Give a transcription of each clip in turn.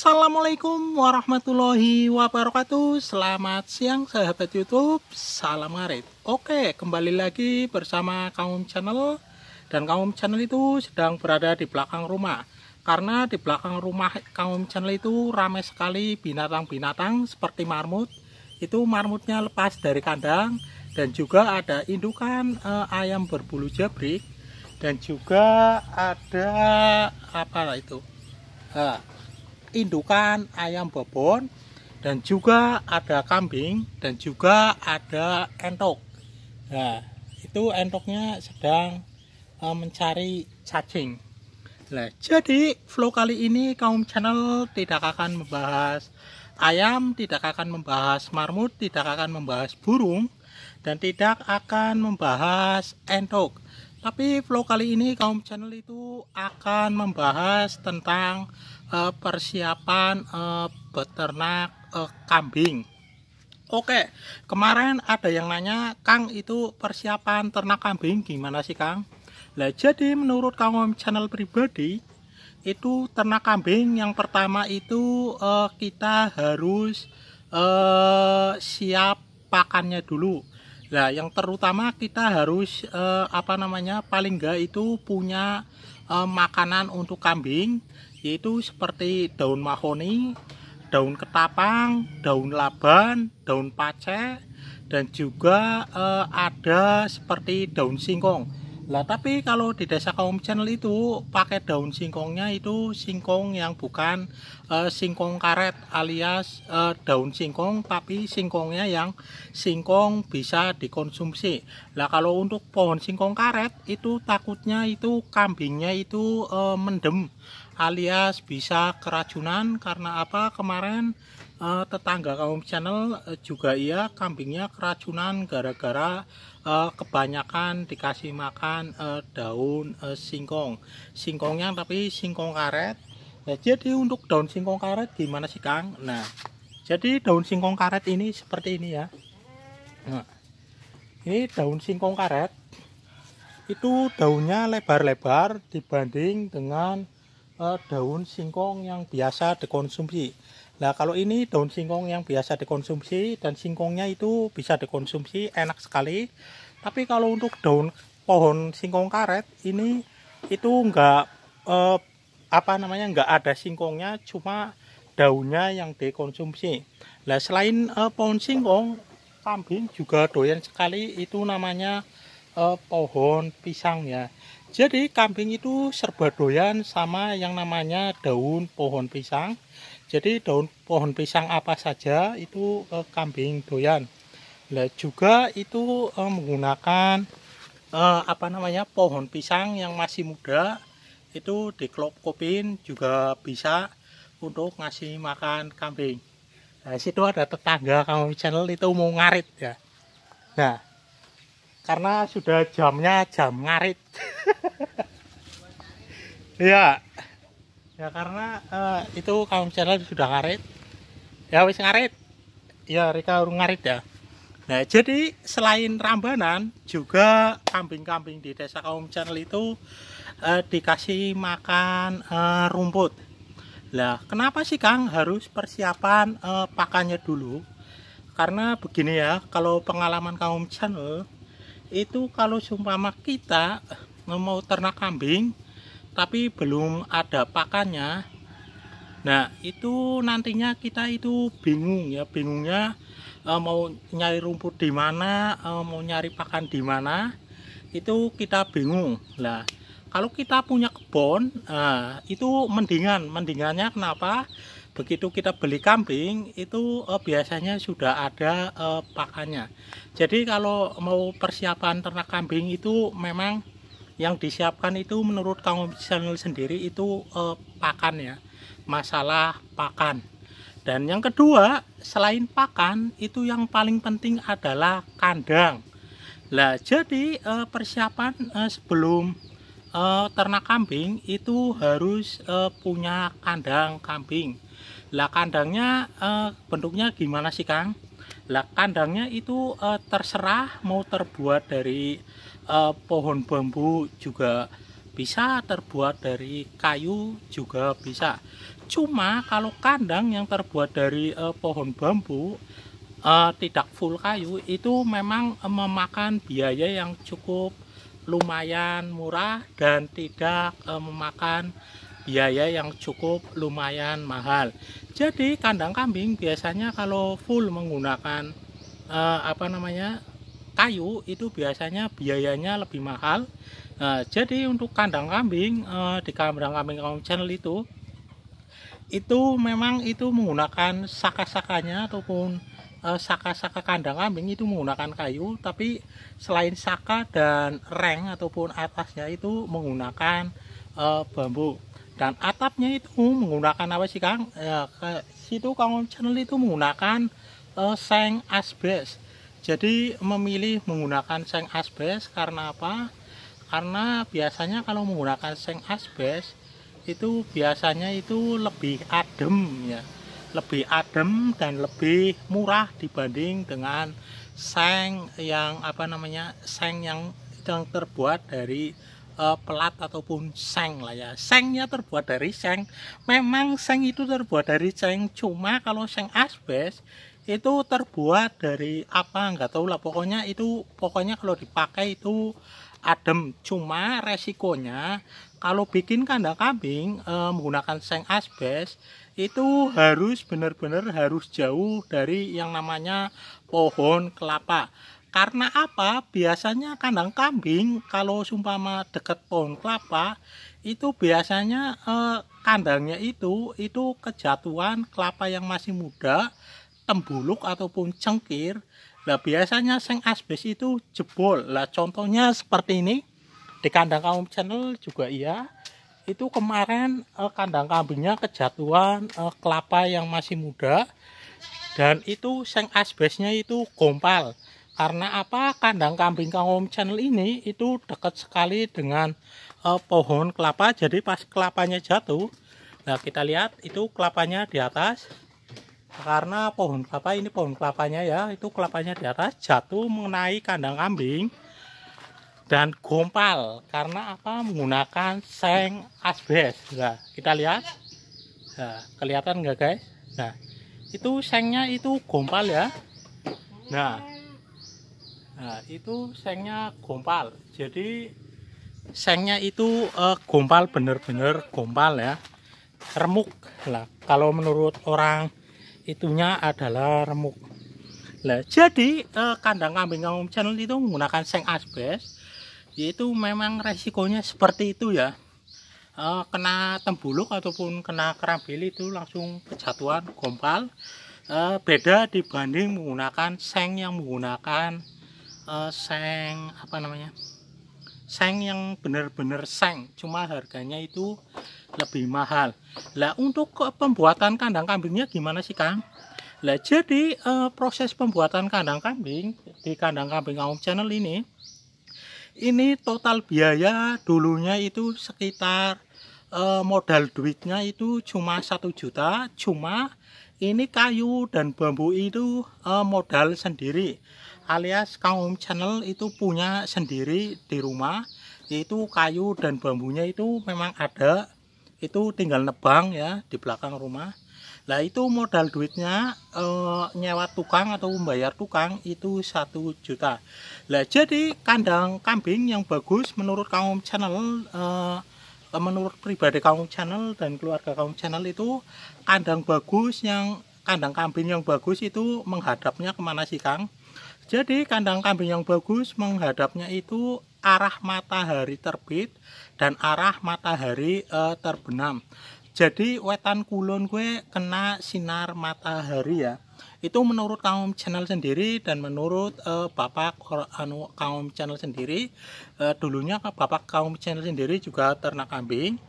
Assalamualaikum warahmatullahi wabarakatuh. Selamat siang sahabat YouTube. Salam ngarit. Oke, kembali lagi bersama Kaum Channel. Dan Kaum Channel itu sedang berada di belakang rumah. Karena di belakang rumah Kaum Channel itu ramai sekali binatang-binatang seperti marmut. Itu marmutnya lepas dari kandang. Dan juga ada indukan ayam berbulu jabrik. Dan juga ada apa itu? Indukan ayam bobon, dan juga ada kambing, dan juga ada entok. Nah, itu entoknya sedang mencari cacing. Nah, jadi vlog kali ini Kaum Channel tidak akan membahas ayam, tidak akan membahas marmut, tidak akan membahas burung, dan tidak akan membahas entok. Tapi vlog kali ini Kaum Channel itu akan membahas tentang persiapan beternak kambing. Oke, kemarin ada yang nanya, Kang, itu persiapan ternak kambing gimana sih, Kang? Nah, jadi menurut Kaum Channel pribadi, itu ternak kambing yang pertama itu kita harus siap pakannya dulu. Nah, yang terutama kita harus paling enggak itu punya makanan untuk kambing, yaitu seperti daun mahoni, daun ketapang, daun laban, daun pace, dan juga ada seperti daun singkong. Lah, tapi kalau di desa Kaum Channel itu pakai daun singkongnya itu singkong yang bukan singkong karet alias daun singkong, tapi singkongnya yang singkong bisa dikonsumsi. Lah, kalau untuk pohon singkong karet itu takutnya itu kambingnya itu mendem alias bisa keracunan. Karena apa, kemarin tetangga Kaum Channel juga kambingnya keracunan gara-gara kebanyakan dikasih makan daun singkongnya tapi singkong karet. Nah, jadi untuk daun singkong karet gimana sih, Kang? Nah, jadi daun singkong karet ini seperti ini ya. Nah, ini daun singkong karet itu daunnya lebar-lebar dibanding dengan daun singkong yang biasa dikonsumsi. Nah, kalau ini daun singkong yang biasa dikonsumsi dan singkongnya itu bisa dikonsumsi enak sekali. Tapi kalau untuk daun pohon singkong karet ini itu enggak enggak ada singkongnya, cuma daunnya yang dikonsumsi. Nah, selain pohon singkong, kambing juga doyan sekali itu namanya pohon pisang ya. Jadi kambing itu serba doyan sama yang namanya daun pohon pisang. Jadi daun pohon pisang apa saja itu kambing doyan. Nah, juga itu menggunakan pohon pisang yang masih muda itu dikelop-kelopin juga bisa untuk ngasih makan kambing. Nah, situ ada tetangga Kaum Channel itu mau ngarit ya. Nah, karena sudah jamnya jam ngarit. Ya karena itu Kaum Channel sudah ngarit. Ya wis ngarit. Ya Rika urung ngarit ya. Nah, jadi selain rambanan juga kambing-kambing di desa Kaum Channel itu dikasih makan rumput. Lah, kenapa sih, Kang, harus persiapan pakannya dulu? Karena begini ya, kalau pengalaman Kaum Channel itu kalau seumpama kita mau ternak kambing tapi belum ada pakannya, nah itu nantinya kita itu bingung ya, bingungnya mau nyari rumput di mana, mau nyari pakan di mana, itu kita bingung. Lah, kalau kita punya kebun, itu mendingannya kenapa? Begitu kita beli kambing itu biasanya sudah ada pakannya. Jadi kalau mau persiapan ternak kambing itu memang yang disiapkan itu menurut Kaum Channel sendiri itu pakan ya, masalah pakan. Dan yang kedua, selain pakan itu yang paling penting adalah kandang. Lah, jadi persiapan sebelum ternak kambing itu harus punya kandang kambing. Lah, kandangnya bentuknya gimana sih, Kang? Lah, kandangnya itu terserah mau terbuat dari pohon bambu juga bisa, terbuat dari kayu juga bisa. Cuma kalau kandang yang terbuat dari pohon bambu, tidak full kayu, itu memang memakan biaya yang cukup lumayan murah dan tidak memakan biaya yang cukup lumayan mahal. Jadi kandang kambing biasanya kalau full menggunakan kayu itu biasanya biayanya lebih mahal. Jadi untuk kandang kambing di kandang kambing Kaum Channel itu memang itu menggunakan saka-sakanya ataupun saka-saka kandang kambing itu menggunakan kayu, tapi selain saka dan reng ataupun atasnya itu menggunakan bambu, dan atapnya itu menggunakan apa sih Kang? Ke situ Kaum Channel itu menggunakan seng asbes. Jadi memilih menggunakan seng asbes karena apa? Karena biasanya kalau menggunakan seng asbes itu biasanya itu lebih adem ya, lebih adem dan lebih murah dibanding dengan seng yang seng yang terbuat dari pelat ataupun seng lah ya. Sengnya terbuat dari seng, memang seng itu terbuat dari seng, cuma kalau seng asbes itu terbuat dari apa nggak tahu lah, pokoknya kalau dipakai itu adem. Cuma resikonya kalau bikin kandang kambing menggunakan seng asbes itu harus benar-benar harus jauh dari yang namanya pohon kelapa. Karena apa? Biasanya kandang kambing kalau sumpama dekat pohon kelapa itu biasanya kandangnya itu kejatuhan kelapa yang masih muda, tembuluk ataupun cengkir. Nah biasanya seng asbes itu jebol. Lah contohnya seperti ini di kandang Kaum Channel juga iya. Itu kemarin kandang kambingnya kejatuhan kelapa yang masih muda, dan itu seng asbesnya itu gompal. Karena apa? Kandang kambing Kaum Channel ini itu dekat sekali dengan pohon kelapa. Jadi pas kelapanya jatuh, nah kita lihat itu kelapanya di atas. Karena pohon kelapa ini pohon kelapanya ya, itu kelapanya di atas jatuh mengenai kandang kambing dan gompal. Karena apa? Menggunakan seng asbes. Nah kita lihat, nah, kelihatan nggak guys? Nah itu sengnya itu gompal ya. Nah itu sengnya gompal. Jadi sengnya itu gompal, bener-bener gompal ya, remuk lah. Kalau menurut orang itunya adalah remuk. Nah, jadi kandang kambing Kaum Channel itu menggunakan seng asbes, yaitu memang resikonya seperti itu ya. Kena tembuluk ataupun kena kerambil itu langsung kejatuhan gompal. Beda dibanding menggunakan seng yang menggunakan seng seng yang benar-benar seng, cuma harganya itu lebih mahal. Lah untuk pembuatan kandang kambingnya gimana sih Kang? Lah jadi proses pembuatan kandang kambing di kandang kambing Kaum Channel ini total biaya dulunya itu sekitar modal duitnya itu cuma 1 juta. Cuma ini kayu dan bambu itu modal sendiri, alias Kaum Channel itu punya sendiri di rumah. Itu kayu dan bambunya itu memang ada, itu tinggal nebang ya di belakang rumah. Nah itu modal duitnya nyewa tukang atau membayar tukang itu 1 juta. Nah jadi kandang kambing yang bagus menurut Kaum Channel, menurut pribadi Kaum Channel dan keluarga Kaum Channel itu kandang kambing yang bagus itu menghadapnya kemana sih Kang? Jadi kandang kambing yang bagus menghadapnya itu arah matahari terbit dan arah matahari terbenam. Jadi wetan kulon gue kena sinar matahari ya. Itu menurut Kaum Channel sendiri dan menurut Bapak Kaum Channel sendiri. Dulunya Bapak Kaum Channel sendiri juga ternak kambing.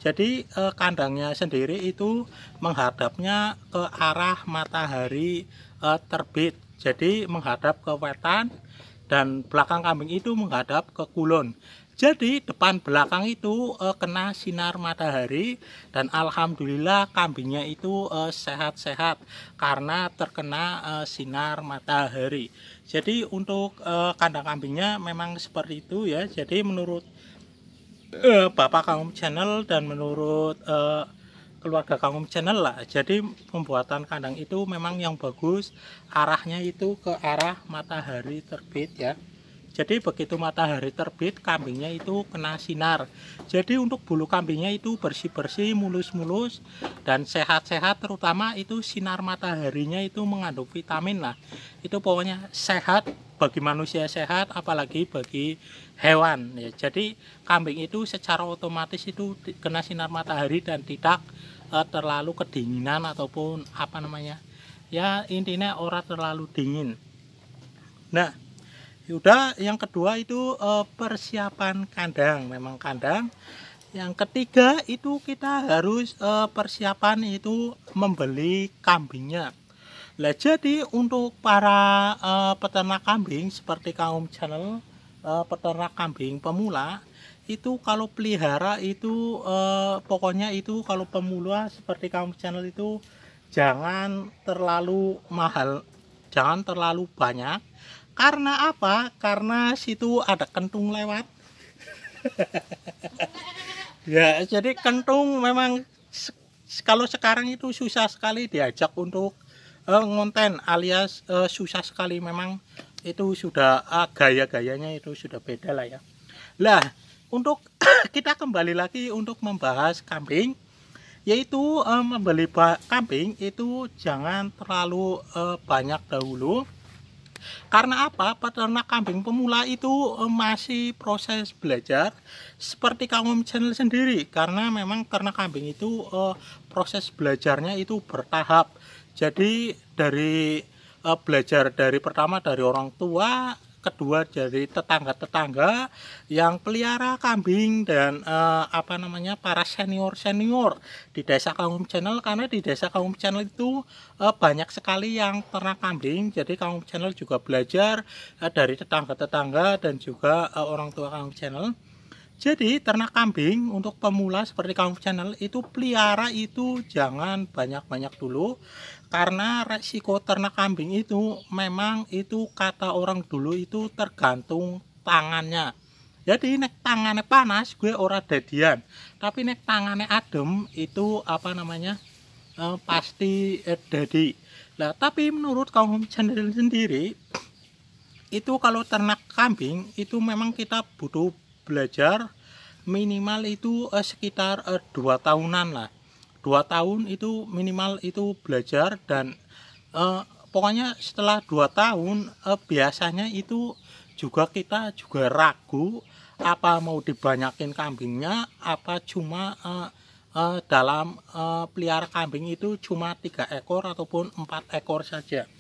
Jadi kandangnya sendiri itu menghadapnya ke arah matahari terbit. Jadi menghadap ke wetan dan belakang kambing itu menghadap ke kulon. Jadi depan belakang itu kena sinar matahari dan alhamdulillah kambingnya itu sehat-sehat karena terkena sinar matahari. Jadi untuk kandang kambingnya memang seperti itu ya. Jadi menurut Bapak Kaum Channel dan menurut keluarga Kang Om Channel lah. Jadi pembuatan kandang itu memang yang bagus arahnya itu ke arah matahari terbit ya. Jadi begitu matahari terbit, kambingnya itu kena sinar. Jadi untuk bulu kambingnya itu bersih-bersih, mulus-mulus, dan sehat-sehat. Terutama itu sinar mataharinya itu mengandung vitamin lah. Itu pokoknya sehat bagi manusia, sehat apalagi bagi hewan ya. Jadi kambing itu secara otomatis itu kena sinar matahari dan tidak terlalu kedinginan ataupun apa namanya. Ya intinya ora terlalu dingin. Nah, udah, yang kedua itu persiapan kandang. Memang kandang. Yang ketiga itu kita harus persiapan itu membeli kambingnya. Nah, jadi untuk para peternak kambing seperti Kang Om Channel, peternak kambing pemula, itu kalau pelihara itu pokoknya itu kalau pemula seperti Kang Om Channel itu jangan terlalu mahal, jangan terlalu banyak. Karena apa? Karena situ ada kentung lewat. Ya, jadi kentung memang kalau sekarang itu susah sekali diajak untuk ngonten, alias susah sekali memang. Itu sudah gaya-gayanya itu sudah beda lah ya. Lah, untuk kita kembali lagi untuk membahas kambing, yaitu membeli kambing itu jangan terlalu banyak dahulu. Karena apa? Peternak kambing pemula itu masih proses belajar seperti Kang Om Channel sendiri. Karena memang ternak kambing itu proses belajarnya itu bertahap. Jadi dari belajar dari pertama dari orang tua, kedua dari tetangga-tetangga yang pelihara kambing, dan apa namanya, para senior-senior di desa Kang Om Channel. Karena di desa Kang Om Channel itu banyak sekali yang ternak kambing. Jadi Kang Om Channel juga belajar dari tetangga-tetangga dan juga orang tua Kang Om Channel. Jadi ternak kambing untuk pemula seperti Kang Om Channel itu pelihara itu jangan banyak-banyak dulu. Karena resiko ternak kambing itu memang itu kata orang dulu itu tergantung tangannya. Jadi nek tangannya panas gue ora dadian, tapi nek tangannya adem itu apa namanya pasti dadi. Nah, tapi menurut Kang Om Channel sendiri itu kalau ternak kambing itu memang kita butuh belajar minimal itu sekitar 2 tahunan lah. 2 tahun itu minimal itu belajar, dan pokoknya setelah 2 tahun biasanya itu juga kita juga ragu apa mau dibanyakin kambingnya, apa cuma dalam pelihara kambing itu cuma 3 ekor ataupun 4 ekor saja.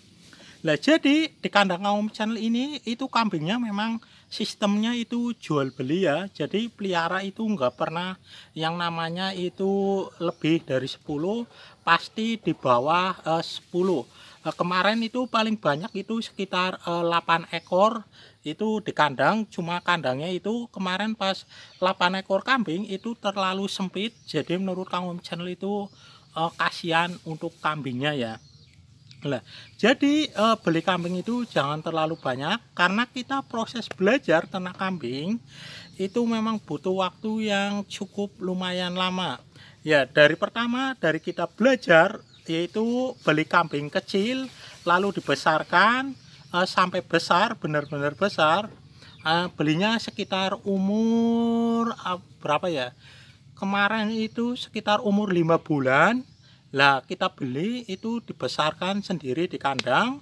Nah, jadi di kandang Kang Om Channel ini itu kambingnya memang sistemnya itu jual beli ya. Jadi pelihara itu nggak pernah yang namanya itu lebih dari 10, pasti di bawah 10. Kemarin itu paling banyak itu sekitar 8 ekor itu di kandang. Cuma kandangnya itu kemarin pas 8 ekor kambing itu terlalu sempit. Jadi menurut Kang Om Channel itu kasihan untuk kambingnya ya. Nah, jadi beli kambing itu jangan terlalu banyak, karena kita proses belajar ternak kambing itu memang butuh waktu yang cukup lumayan lama. Ya, dari pertama dari kita belajar yaitu beli kambing kecil, lalu dibesarkan sampai besar, benar-benar besar. Belinya sekitar umur berapa ya? Kemarin itu sekitar umur 5 bulan. Lah, kita beli itu dibesarkan sendiri di kandang.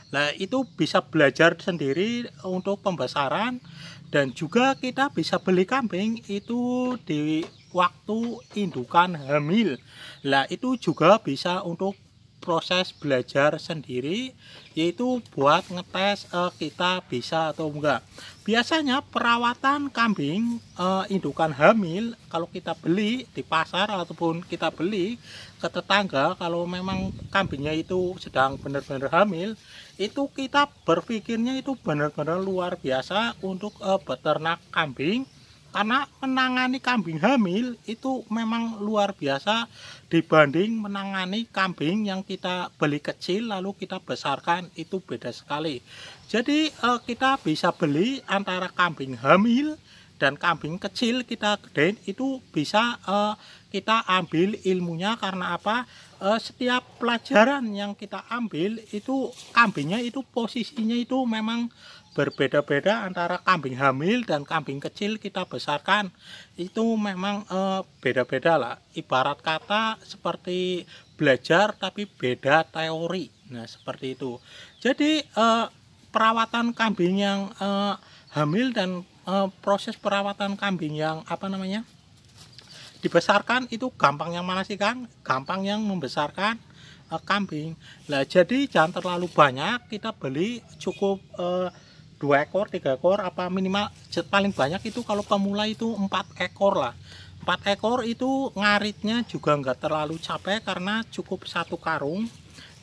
Nah, itu bisa belajar sendiri untuk pembesaran, dan juga kita bisa beli kambing itu di waktu indukan hamil. Nah, itu juga bisa untuk proses belajar sendiri, yaitu buat ngetes kita bisa atau enggak. Biasanya perawatan kambing indukan hamil kalau kita beli di pasar ataupun kita beli ke tetangga, kalau memang kambingnya itu sedang benar-benar hamil, itu kita berpikirnya itu benar-benar luar biasa untuk beternak kambing. Karena menangani kambing hamil itu memang luar biasa dibanding menangani kambing yang kita beli kecil lalu kita besarkan, itu beda sekali. Jadi kita bisa beli antara kambing hamil dan kambing kecil kita gedein, itu bisa kita ambil ilmunya. Karena apa? Setiap pelajaran yang kita ambil itu kambingnya itu posisinya itu memang berbeda-beda antara kambing hamil dan kambing kecil kita besarkan, itu memang beda-beda lah. Ibarat kata seperti belajar tapi beda teori. Nah, seperti itu. Jadi perawatan kambing yang hamil dan proses perawatan kambing yang dibesarkan itu gampang yang mana sih Kang? Gampang yang membesarkan kambing. Nah, jadi jangan terlalu banyak, kita beli cukup 2 ekor, 3 ekor, apa minimal paling banyak itu kalau pemula itu 4 ekor lah. 4 ekor itu ngaritnya juga nggak terlalu capek karena cukup 1 karung.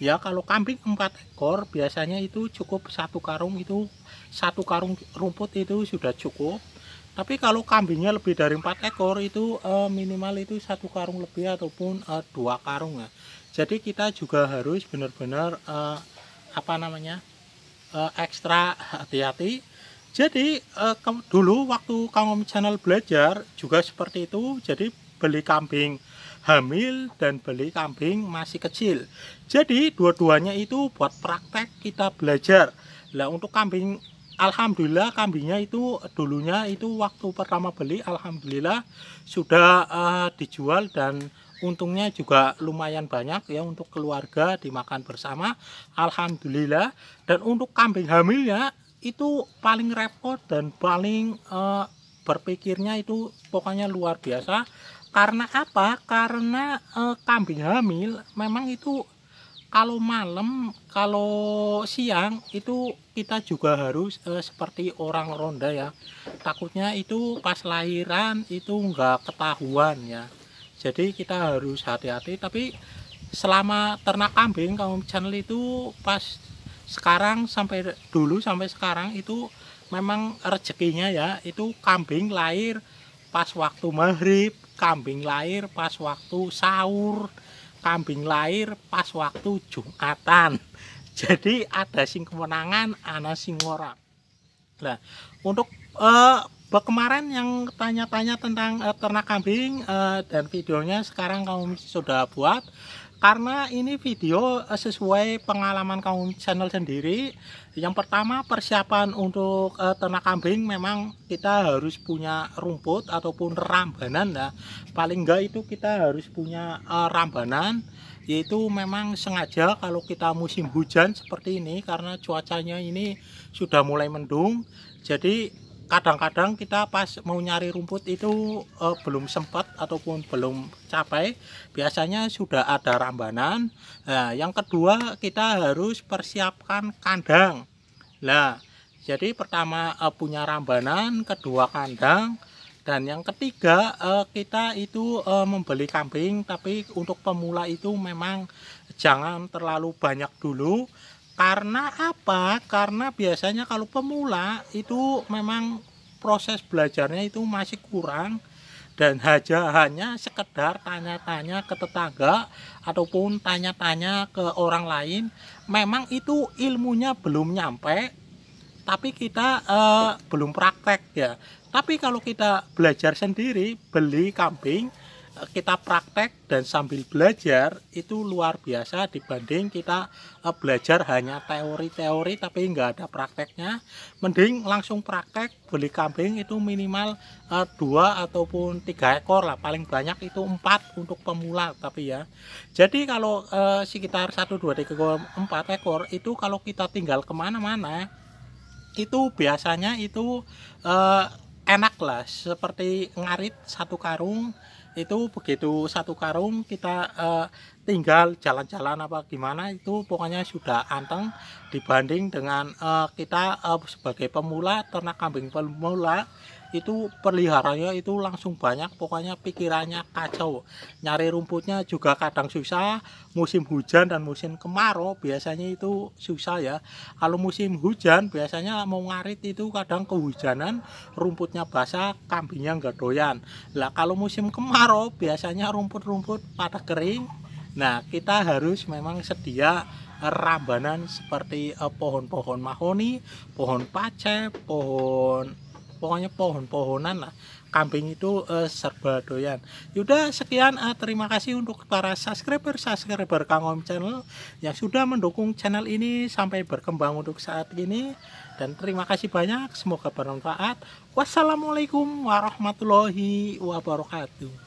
Ya, kalau kambing 4 ekor biasanya itu cukup 1 karung, itu 1 karung rumput itu sudah cukup. Tapi kalau kambingnya lebih dari 4 ekor itu minimal itu 1 karung lebih ataupun 2 karung ya. Jadi kita juga harus benar-benar ekstra hati-hati. Jadi dulu waktu Kang Om Channel belajar juga seperti itu. Jadi beli kambing hamil dan beli kambing masih kecil. Jadi dua-duanya itu buat praktek kita belajar. Nah, untuk kambing, alhamdulillah kambingnya itu dulunya itu waktu pertama beli alhamdulillah sudah dijual dan untungnya juga lumayan banyak ya untuk keluarga dimakan bersama, alhamdulillah. Dan untuk kambing hamilnya itu paling repot dan paling berpikirnya itu pokoknya luar biasa. Karena apa? Karena kambing hamil memang itu kalau malam, kalau siang itu kita juga harus seperti orang ronda ya. Takutnya itu pas lahiran itu nggak ketahuan ya. Jadi kita harus hati-hati. Tapi selama ternak kambing Kang Om Channel itu pas sekarang sampai dulu sampai sekarang itu memang rezekinya ya, itu kambing lahir pas waktu maghrib, kambing lahir pas waktu sahur, kambing lahir pas waktu Jumatan. Jadi ada sing kemenangan, ana sing ora. Nah, untuk kemarin yang tanya-tanya tentang ternak kambing dan videonya sekarang kamu sudah buat. Karena ini video sesuai pengalaman kamu channel sendiri. Yang pertama, persiapan untuk ternak kambing memang kita harus punya rumput ataupun rambanan ya. Paling enggak itu kita harus punya rambanan, yaitu memang sengaja kalau kita musim hujan seperti ini karena cuacanya ini sudah mulai mendung. Jadi kadang-kadang kita pas mau nyari rumput itu belum sempat ataupun belum capai, biasanya sudah ada rambanan. Nah, yang kedua kita harus persiapkan kandang. Nah, jadi pertama punya rambanan, kedua kandang, dan yang ketiga kita itu membeli kambing. Tapi untuk pemula itu memang jangan terlalu banyak dulu. Karena apa? Karena biasanya kalau pemula itu memang proses belajarnya itu masih kurang dan hanya sekedar tanya-tanya ke tetangga ataupun tanya-tanya ke orang lain. Memang itu ilmunya belum nyampe, tapi kita belum praktek ya. Tapi kalau kita belajar sendiri, beli kambing, kita praktek dan sambil belajar itu luar biasa dibanding kita belajar hanya teori-teori tapi nggak ada prakteknya. Mending langsung praktek beli kambing itu minimal 2 ataupun 3 ekor lah, paling banyak itu 4 untuk pemula. Tapi ya, jadi kalau sekitar 1, 2, 3, 4 ekor itu kalau kita tinggal kemana-mana itu biasanya itu enak lah, seperti ngarit 1 karung. Itu begitu 1 karung kita tinggal jalan-jalan apa gimana itu pokoknya sudah anteng dibanding dengan kita sebagai pemula, ternak kambing pemula itu peliharanya itu langsung banyak, pokoknya pikirannya kacau, nyari rumputnya juga kadang susah. Musim hujan dan musim kemarau biasanya itu susah ya. Kalau musim hujan biasanya mau ngarit itu kadang kehujanan, rumputnya basah, kambingnya nggak doyan. Lah kalau musim kemarau biasanya rumput-rumput pada kering. Nah, kita harus memang sedia rambanan seperti pohon-pohon mahoni, pohon pace, pohon pokoknya pohon-pohonan lah. Kambing itu serba doyan. Yaudah sekian, terima kasih untuk para subscriber Kang Om channel yang sudah mendukung channel ini sampai berkembang untuk saat ini. Dan terima kasih banyak, semoga bermanfaat. Wassalamualaikum warahmatullahi wabarakatuh.